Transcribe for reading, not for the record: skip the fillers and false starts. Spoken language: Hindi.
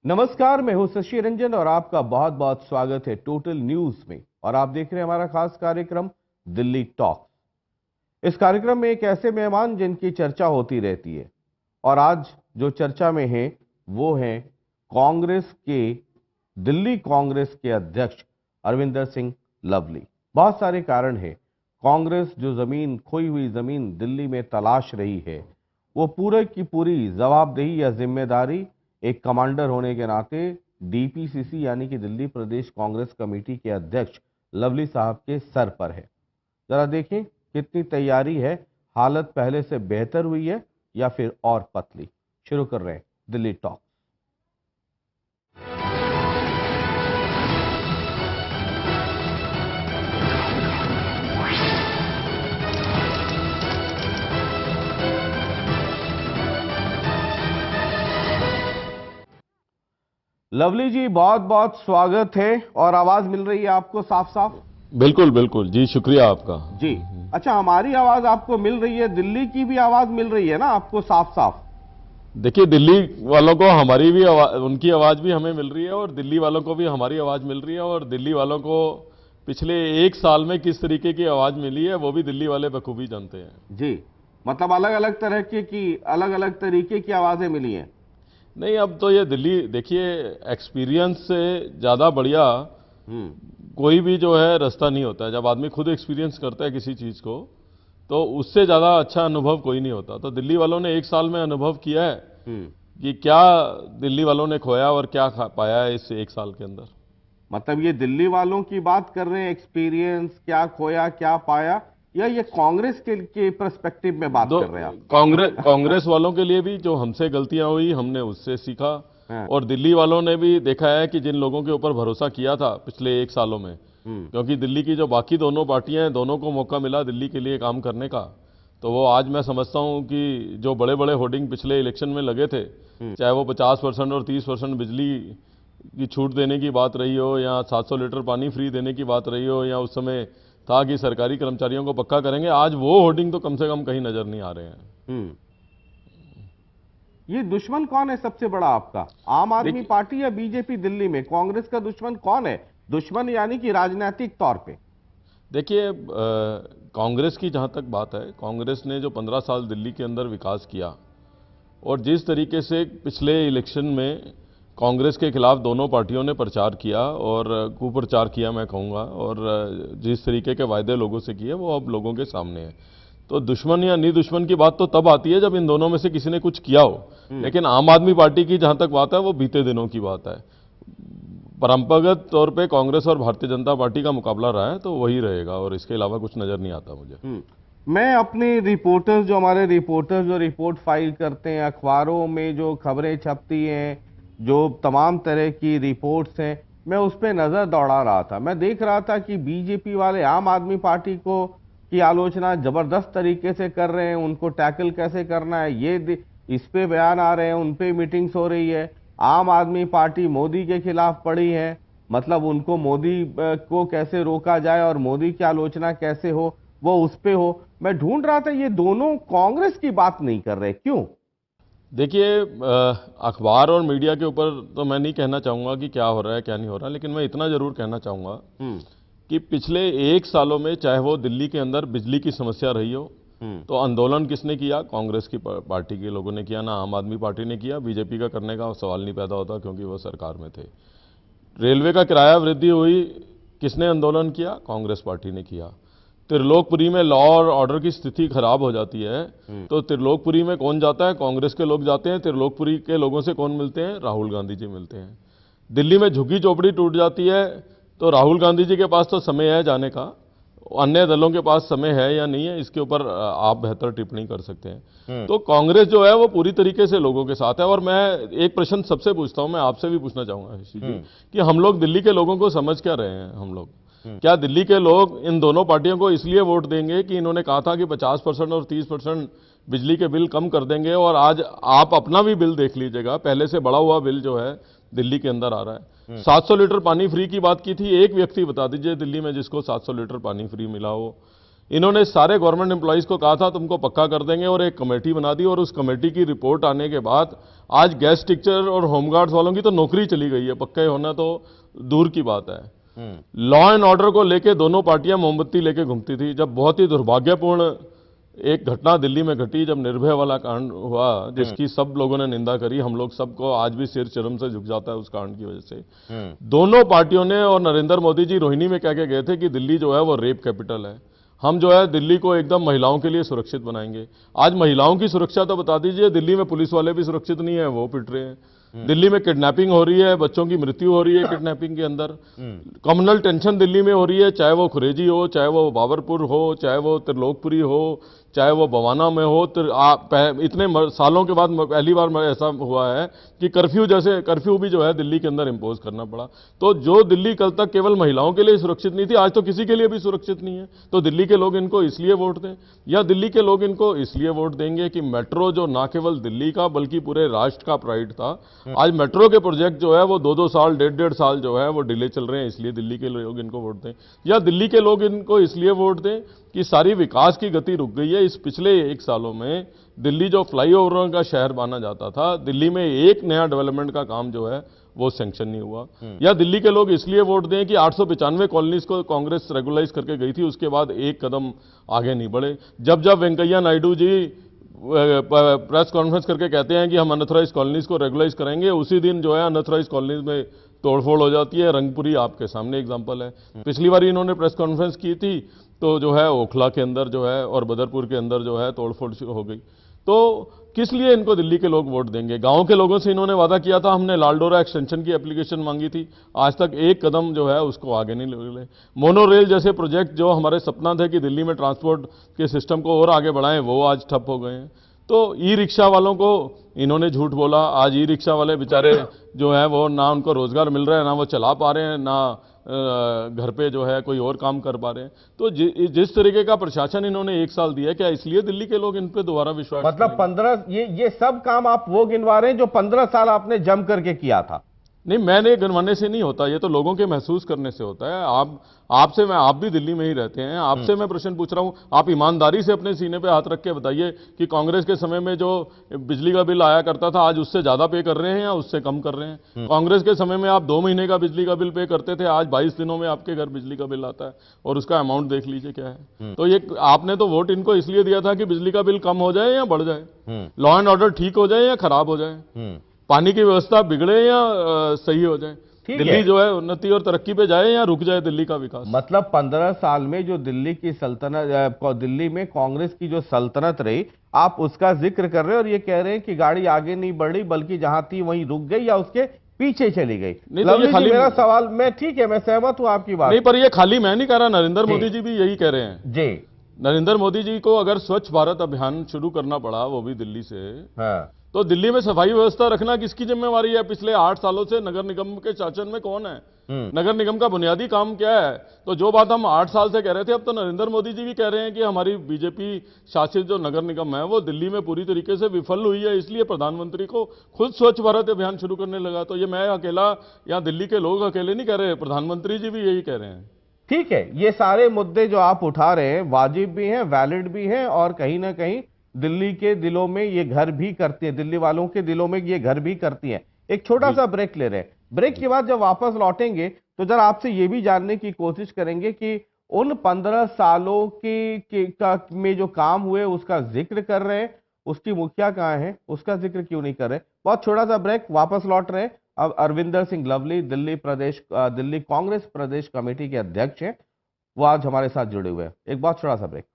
नमस्कार, मैं हूं शशि रंजन और आपका बहुत बहुत स्वागत है टोटल न्यूज में। और आप देख रहे हैं हमारा खास कार्यक्रम दिल्ली टॉक। इस कार्यक्रम में एक ऐसे मेहमान जिनकी चर्चा होती रहती है और आज जो चर्चा में है वो है दिल्ली कांग्रेस के अध्यक्ष अरविंदर सिंह लवली। बहुत सारे कारण हैं। कांग्रेस जो जमीन, खोई हुई जमीन दिल्ली में तलाश रही है, वो पूरे की पूरी जवाबदेही या जिम्मेदारी एक कमांडर होने के नाते डीपीसीसी यानी कि दिल्ली प्रदेश कांग्रेस कमेटी के अध्यक्ष लवली साहब के सर पर है। जरा देखें कितनी तैयारी है, हालत पहले से बेहतर हुई है या फिर और पतली। शुरू कर रहे हैं दिल्ली टॉक। लवली जी, बहुत बहुत स्वागत है। और आवाज मिल रही है आपको साफ साफ? बिल्कुल बिल्कुल जी, शुक्रिया आपका जी। अच्छा, हमारी आवाज आपको मिल रही है, दिल्ली की भी आवाज मिल रही है ना आपको साफ साफ? देखिए, दिल्ली वालों को हमारी भी उनकी आवाज भी हमें मिल रही है और दिल्ली वालों को भी हमारी आवाज मिल रही है। और दिल्ली वालों को पिछले एक साल में किस तरीके की आवाज मिली है वो भी दिल्ली वाले बखूबी जानते हैं जी। मतलब अलग अलग तरह की अलग अलग तरीके की आवाजें मिली हैं। नहीं, अब तो ये दिल्ली देखिए, एक्सपीरियंस से ज्यादा बढ़िया कोई भी जो है रास्ता नहीं होता है। जब आदमी खुद एक्सपीरियंस करता है किसी चीज को तो उससे ज्यादा अच्छा अनुभव कोई नहीं होता। तो दिल्ली वालों ने एक साल में अनुभव किया है कि क्या दिल्ली वालों ने खोया और क्या पाया है इस एक साल के अंदर। मतलब ये दिल्ली वालों की बात कर रहे हैं, एक्सपीरियंस, क्या खोया क्या पाया, या ये कांग्रेस के पर्सपेक्टिव में बात कर रहे हैं आप? कांग्रेस वालों के लिए भी जो हमसे गलतियां हुई हमने उससे सीखा। हाँ। और दिल्ली वालों ने भी देखा है कि जिन लोगों के ऊपर भरोसा किया था पिछले एक सालों में, क्योंकि दिल्ली की जो बाकी दोनों पार्टियां हैं, दोनों को मौका मिला दिल्ली के लिए काम करने का। तो वो आज मैं समझता हूं कि जो बड़े बड़े होर्डिंग पिछले इलेक्शन में लगे थे, चाहे वो 50% और 30% बिजली की छूट देने की बात रही हो, या 700 लीटर पानी फ्री देने की बात रही हो, या उस समय था कि सरकारी कर्मचारियों को पक्का करेंगे, आज वो होर्डिंग तो कम से कम कहीं नजर नहीं आ रहे हैं। ये दुश्मन कौन है सबसे बड़ा आपका? आम आदमी पार्टी या बीजेपी? दिल्ली में कांग्रेस का दुश्मन कौन है? दुश्मन यानी कि राजनीतिक तौर पे। देखिए, कांग्रेस की जहां तक बात है, कांग्रेस ने जो 15 साल दिल्ली के अंदर विकास किया और जिस तरीके से पिछले इलेक्शन में कांग्रेस के खिलाफ दोनों पार्टियों ने प्रचार किया और कुप्रचार किया मैं कहूँगा, और जिस तरीके के वायदे लोगों से किए वो अब लोगों के सामने है। तो दुश्मन या दुश्मन की बात तो तब आती है जब इन दोनों में से किसी ने कुछ किया हो। लेकिन आम आदमी पार्टी की जहां तक बात है वो बीते दिनों की बात है। परंपरागत तौर पे कांग्रेस और भारतीय जनता पार्टी का मुकाबला रहा है तो वही रहेगा, और इसके अलावा कुछ नजर नहीं आता मुझे। मैं अपने रिपोर्टर्स, जो हमारे रिपोर्टर्स जो रिपोर्ट फाइल करते हैं, अखबारों में जो खबरें छपती हैं, जो तमाम तरह की रिपोर्ट्स हैं, मैं उस पर नजर दौड़ा रहा था। मैं देख रहा था कि बीजेपी वाले आम आदमी पार्टी को की आलोचना जबरदस्त तरीके से कर रहे हैं। उनको टैकल कैसे करना है ये इस पे बयान आ रहे हैं, उन पे मीटिंग्स हो रही है। आम आदमी पार्टी मोदी के खिलाफ पड़ी है, मतलब उनको मोदी को कैसे रोका जाए और मोदी की आलोचना कैसे हो वो उस पे हो। मैं ढूंढ रहा था ये दोनों कांग्रेस की बात नहीं कर रहे, क्यों? देखिए, अखबार और मीडिया के ऊपर तो मैं नहीं कहना चाहूंगा कि क्या हो रहा है क्या नहीं हो रहा, लेकिन मैं इतना जरूर कहना चाहूंगा कि पिछले एक सालों में चाहे वो दिल्ली के अंदर बिजली की समस्या रही हो, तो आंदोलन किसने किया? कांग्रेस की पार्टी के लोगों ने किया, ना आम आदमी पार्टी ने किया। बीजेपी का करने का सवाल नहीं पैदा होता क्योंकि वो सरकार में थे। रेलवे का किराया वृद्धि हुई, किसने आंदोलन किया? कांग्रेस पार्टी ने किया। त्रिलोकपुरी में लॉ और ऑर्डर की स्थिति खराब हो जाती है तो त्रिलोकपुरी में कौन जाता है? कांग्रेस के लोग जाते हैं। त्रिलोकपुरी के लोगों से कौन मिलते हैं? राहुल गांधी जी मिलते हैं। दिल्ली में झुग्गी झोपड़ी टूट जाती है तो राहुल गांधी जी के पास तो समय है जाने का, अन्य दलों के पास समय है या नहीं है इसके ऊपर आप बेहतर टिप्पणी कर सकते हैं। तो कांग्रेस जो है वो पूरी तरीके से लोगों के साथ है। और मैं एक प्रश्न सबसे पूछता हूं, मैं आपसे भी पूछना चाहूंगा कि हम लोग दिल्ली के लोगों को समझ क्या रहे हैं? हम लोग क्या दिल्ली के लोग इन दोनों पार्टियों को इसलिए वोट देंगे कि इन्होंने कहा था कि 50% और 30% बिजली के बिल कम कर देंगे, और आज आप अपना भी बिल देख लीजिएगा, पहले से बढ़ा हुआ बिल जो है दिल्ली के अंदर आ रहा है। 700 लीटर पानी फ्री की बात की थी, एक व्यक्ति बता दीजिए दिल्ली में जिसको 700 लीटर पानी फ्री मिला हो। इन्होंने सारे गवर्नमेंट एम्प्लॉइज को कहा था तुमको पक्का कर देंगे और एक कमेटी बना दी, और उस कमेटी की रिपोर्ट आने के बाद आज गेस्ट टीचर और होमगार्ड्स वालों की तो नौकरी चली गई है, पक्के होना तो दूर की बात है। लॉ एंड ऑर्डर को लेके दोनों पार्टियां मोमबत्ती लेके घूमती थी। जब बहुत ही दुर्भाग्यपूर्ण एक घटना दिल्ली में घटी, जब निर्भय वाला कांड हुआ जिसकी सब लोगों ने निंदा करी, हम लोग सबको आज भी सिर शर्म से झुक जाता है उस कांड की वजह से। दोनों पार्टियों ने और नरेंद्र मोदी जी रोहिणी में कह के गए थे कि दिल्ली जो है वो रेप कैपिटल है, हम जो है दिल्ली को एकदम महिलाओं के लिए सुरक्षित बनाएंगे। आज महिलाओं की सुरक्षा तो बता दीजिए, दिल्ली में पुलिस वाले भी सुरक्षित नहीं है, वो पिट रहे हैं। दिल्ली में किडनैपिंग हो रही है, बच्चों की मृत्यु हो रही है किडनैपिंग के अंदर। कम्युनल टेंशन दिल्ली में हो रही है, चाहे वो खुरेजी हो, चाहे वो बाबरपुर हो, चाहे वो त्रिलोकपुरी हो, चाहे वो बवाना में हो। इतने सालों के बाद पहली बार ऐसा हुआ है कि कर्फ्यू भी जो है दिल्ली के अंदर इंपोज करना पड़ा। तो जो दिल्ली कल तक केवल महिलाओं के लिए सुरक्षित नहीं थी, आज तो किसी के लिए भी सुरक्षित नहीं है। तो दिल्ली के लोग इनको इसलिए वोट दें, या दिल्ली के लोग इनको इसलिए वोट देंगे कि मेट्रो जो ना केवल दिल्ली का बल्कि पूरे राष्ट्र का प्राइड था, आज मेट्रो के प्रोजेक्ट जो है वो 2-2 साल 1.5 साल जो है वो डिले चल रहे हैं, इसलिए दिल्ली के लोग इनको वोट दें। या दिल्ली के लोग इनको इसलिए वोट दें कि सारी विकास की गति रुक गई है। इस पिछले 1 सालों में दिल्ली जो फ्लाईओवरों का शहर माना जाता था, दिल्ली में एक नया डेवलपमेंट का काम जो है वो सैंक्शन नहीं हुआ। या दिल्ली के लोग इसलिए वोट दें कि 895 कॉलोनीज को कांग्रेस रेगुलराइज करके गई थी, उसके बाद एक कदम आगे नहीं बढ़े। जब जब वेंकैया नायडू जी प्रेस कॉन्फ्रेंस करके कहते हैं कि हम अनऑथराइज कॉलोनीज को रेगुलाइज करेंगे, उसी दिन जो है अनऑथराइज कॉलोनीज में तोड़फोड़ हो जाती है। रंगपुरी आपके सामने एग्जांपल है। पिछली बार इन्होंने प्रेस कॉन्फ्रेंस की थी तो जो है ओखला के अंदर जो है और बदरपुर के अंदर जो है तोड़फोड़ हो गई। तो किस लिए इनको दिल्ली के लोग वोट देंगे? गांव के लोगों से इन्होंने वादा किया था, हमने लालडोरा एक्सटेंशन की एप्लीकेशन मांगी थी, आज तक एक कदम जो है उसको आगे नहीं ले। मोनो रेल जैसे प्रोजेक्ट जो हमारे सपना थे कि दिल्ली में ट्रांसपोर्ट के सिस्टम को और आगे बढ़ाएं, वो आज ठप हो गए हैं। तो ई रिक्शा वालों को इन्होंने झूठ बोला। आज ई रिक्शा वाले बेचारे जो है वो ना उनको रोजगार मिल रहा है, ना वो चला पा रहे हैं, ना घर पे जो है कोई और काम कर पा रहे हैं। तो जिस तरीके का प्रशासन इन्होंने 1 साल दिया, क्या इसलिए दिल्ली के लोग इन पे दोबारा विश्वास मतलब 15 ये सब काम आप वो गिनवा रहे हैं जो 15 साल आपने जम करके किया था? नहीं, मैंने गिनवाने से नहीं होता, ये तो लोगों के महसूस करने से होता है। आप भी दिल्ली में ही रहते हैं, आपसे मैं प्रश्न पूछ रहा हूं, आप ईमानदारी से अपने सीने पे हाथ रख के बताइए कि कांग्रेस के समय में जो बिजली का बिल आया करता था, आज उससे ज्यादा पे कर रहे हैं या उससे कम कर रहे हैं? कांग्रेस के समय में आप 2 महीने का बिजली का बिल पे करते थे, आज 22 दिनों में आपके घर बिजली का बिल आता है, और उसका अमाउंट देख लीजिए क्या है। तो ये आपने तो वोट इनको इसलिए दिया था कि बिजली का बिल कम हो जाए या बढ़ जाए, लॉ एंड ऑर्डर ठीक हो जाए या खराब हो जाए, पानी की व्यवस्था बिगड़े या सही हो जाए, दिल्ली जो है उन्नति और तरक्की पे जाए या रुक जाए दिल्ली का विकास। मतलब 15 साल में जो दिल्ली की सल्तनत, दिल्ली में कांग्रेस की जो सल्तनत रही, आप उसका जिक्र कर रहे हैं और ये कह रहे हैं कि गाड़ी आगे नहीं बढ़ी बल्कि जहां थी वहीं रुक गई या उसके पीछे चली गई। नहीं तो ये खाली मेरा सवाल, मैं ठीक है, मैं सहमत हूं आपकी बात। नहीं, पर ये खाली मैं नहीं कह रहा, नरेंद्र मोदी जी भी यही कह रहे हैं जी। नरेंद्र मोदी जी को अगर स्वच्छ भारत अभियान शुरू करना पड़ा, वो भी दिल्ली से, हाँ, तो दिल्ली में सफाई व्यवस्था रखना किसकी जिम्मेवारी है? पिछले 8 सालों से नगर निगम के शासन में कौन है? नगर निगम का बुनियादी काम क्या है? तो जो बात हम 8 साल से कह रहे थे, अब तो नरेंद्र मोदी जी भी कह रहे हैं कि हमारी बीजेपी शासित जो नगर निगम है वो दिल्ली में पूरी तरीके से विफल हुई है, इसलिए प्रधानमंत्री को खुद स्वच्छ भारत अभियान शुरू करने लगा। तो ये मैं अकेला या दिल्ली के लोग अकेले नहीं कह रहे, प्रधानमंत्री जी भी यही कह रहे हैं। ठीक है, ये सारे मुद्दे जो आप उठा रहे हैं वाजिब भी हैं, वैलिड भी हैं, और कहीं ना कहीं दिल्ली के दिलों में ये घर भी करती है, दिल्ली वालों के दिलों में ये घर भी करती है। एक छोटा सा ब्रेक ले रहे हैं, ब्रेक के बाद जब वापस लौटेंगे तो जरा आपसे ये भी जानने की कोशिश करेंगे कि उन 15 सालों में जो काम हुए उसका जिक्र कर रहे हैं, उसकी मुखिया कहाँ है, उसका जिक्र क्यों नहीं कर रहे? बहुत छोटा सा ब्रेक, वापस लौट रहे हैं। अब अरविंदर सिंह लवली दिल्ली कांग्रेस प्रदेश कमेटी के अध्यक्ष हैं, वो आज हमारे साथ जुड़े हुए हैं। एक बहुत छोटा सा ब्रेक।